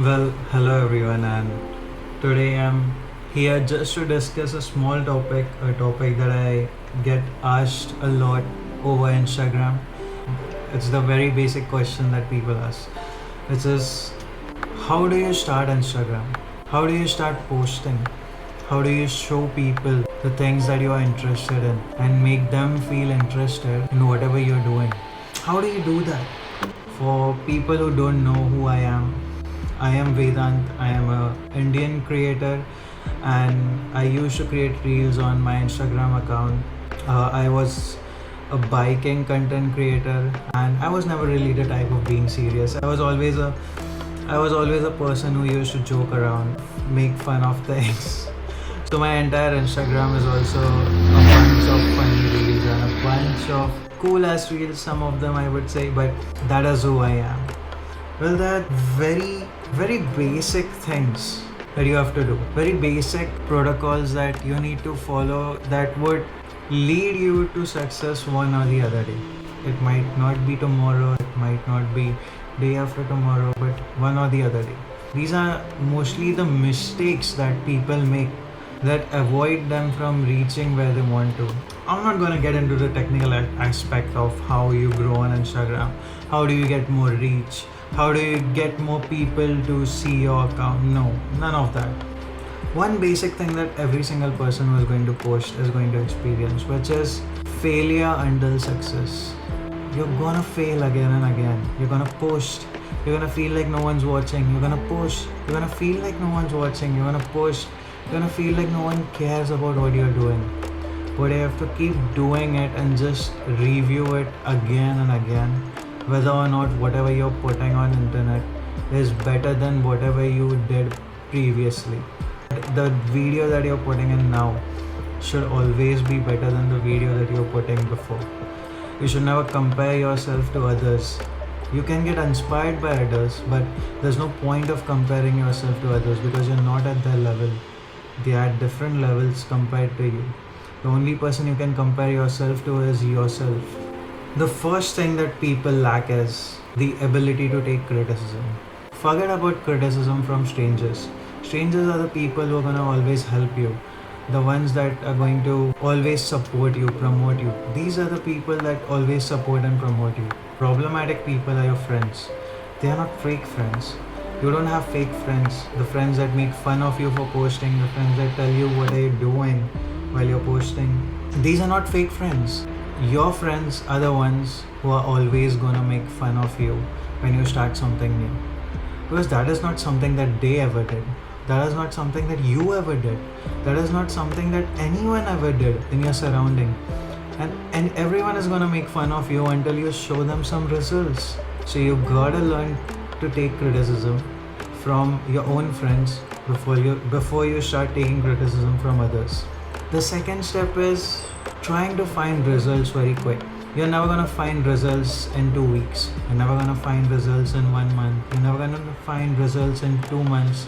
Well, hello everyone, and today I'm here just to discuss a small topic, a topic that I get asked a lot over Instagram. It's the very basic question that people ask, which is how do you start Instagram? How do you start posting? How do you show people the things that you are interested in and make them feel interested in whatever you're doing? How do you do that? For people who don't know who I am Vedant. I am a Indian creator and I used to create reels on my Instagram account. I was a biking content creator and I was never really the type of being serious. I was always a person who used to joke around, make fun of things. So my entire Instagram is also a bunch of funny reels and a bunch of cool ass reels, some of them I would say, but that is who I am. Well, there are very basic things that you have to do. Very basic protocols that you need to follow that would lead you to success one or the other day. It might not be tomorrow, it might not be day after tomorrow, but one or the other day. These are mostly the mistakes that people make that avoid them from reaching where they want to. I'm not going to get into the technical aspect of how you grow on Instagram, how do you get more reach, how do you get more people to see your account. No, none of that. One basic thing that every single person who is going to post is going to experience, which is failure until success. You're gonna fail again and again. You're gonna post, you're gonna feel like no one's watching. You're gonna post, you're gonna feel like no one's watching. You're gonna post, you're gonna feel like no one cares about what you're doing. But you have to keep doing it and just review it again and again, whether or not whatever you're putting on internet is better than whatever you did previously. The video that you're putting in now should always be better than the video that you're putting before. You should never compare yourself to others. You can get inspired by others, but there's no point of comparing yourself to others because you're not at their level. They are at different levels compared to you. The only person you can compare yourself to is yourself. The first thing that people lack is the ability to take criticism. Forget about criticism from strangers. Strangers are the people who are going to always help you. The ones that are going to always support you, promote you. These are the people that always support and promote you. Problematic people are your friends. They are not fake friends. You don't have fake friends. The friends that make fun of you for posting, the friends that tell you what are you doing while you're posting. These are not fake friends. Your friends are the ones who are always gonna make fun of you when you start something new. Because that is not something that they ever did. That is not something that you ever did. That is not something that anyone ever did in your surrounding. And everyone is gonna make fun of you until you show them some results. So you gotta learn to take criticism from your own friends before you start taking criticism from others. The second step is trying to find results very quick. You're never gonna find results in 2 weeks. You're never gonna find results in 1 month. You're never gonna find results in 2 months.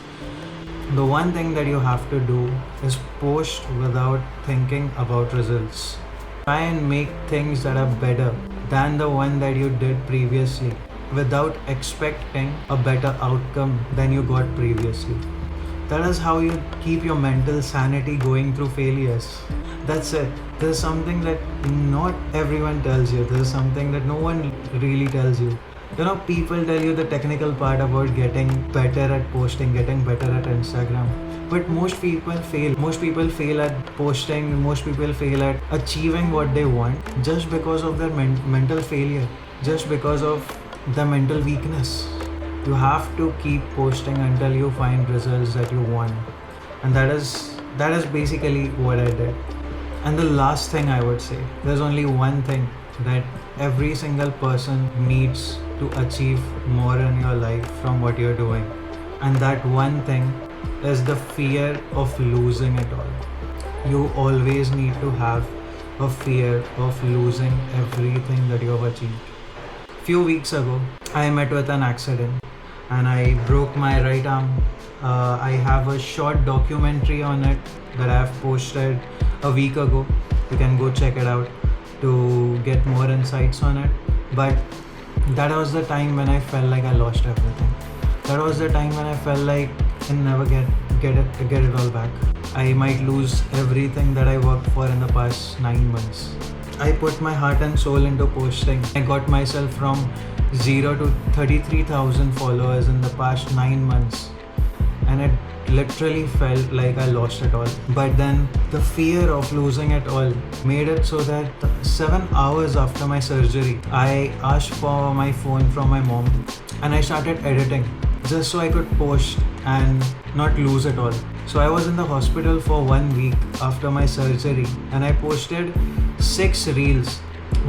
The one thing that you have to do is post without thinking about results. Try and make things that are better than the one that you did previously without expecting a better outcome than you got previously. That is how you keep your mental sanity going through failures. That's it. There's something that not everyone tells you. There's something that no one really tells you. You know, people tell you the technical part about getting better at posting, getting better at Instagram. But most people fail. Most people fail at posting. Most people fail at achieving what they want just because of their mental failure, just because of the mental weakness. You have to keep posting until you find results that you want. And that is basically what I did. And the last thing I would say, there's only one thing that every single person needs to achieve more in your life from what you're doing. And that one thing is the fear of losing it all. You always need to have a fear of losing everything that you have achieved. Few weeks ago, I met with an accident and I broke my right arm. I have a short documentary on it that I have posted a week ago. You can go check it out to get more insights on it. But that was the time when I felt like I lost everything. That was the time when I felt like I can never get it all back. I might lose everything that I worked for in the past 9 months. I put my heart and soul into posting. I got myself from 0 to 33,000 followers in the past 9 months, and it literally felt like I lost it all. But then the fear of losing it all made it so that 7 hours after my surgery, I asked for my phone from my mom and I started editing just so I could post and not lose it all. So I was in the hospital for 1 week after my surgery and I posted 6 reels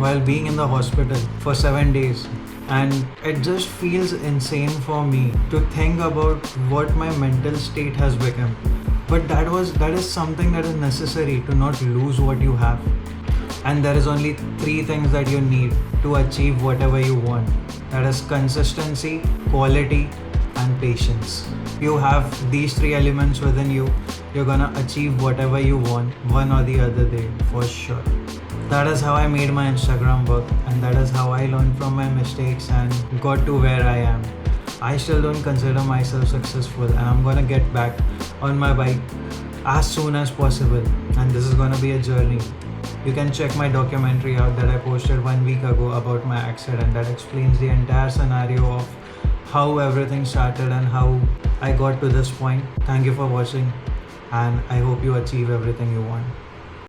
while being in the hospital for 7 days. And it just feels insane for me to think about what my mental state has become. But that is something that is necessary to not lose what you have. And there is only 3 things that you need to achieve whatever you want. That is consistency, quality, and patience. If you have these 3 elements within you, you're gonna achieve whatever you want one or the other day for sure. That is how I made my Instagram work, and that is how I learned from my mistakes and got to where I am. I still don't consider myself successful, and I'm gonna get back on my bike as soon as possible, and this is gonna be a journey. You can check my documentary out that I posted 1 week ago about my accident that explains the entire scenario of how everything started and how I got to this point. Thank you for watching, and I hope you achieve everything you want.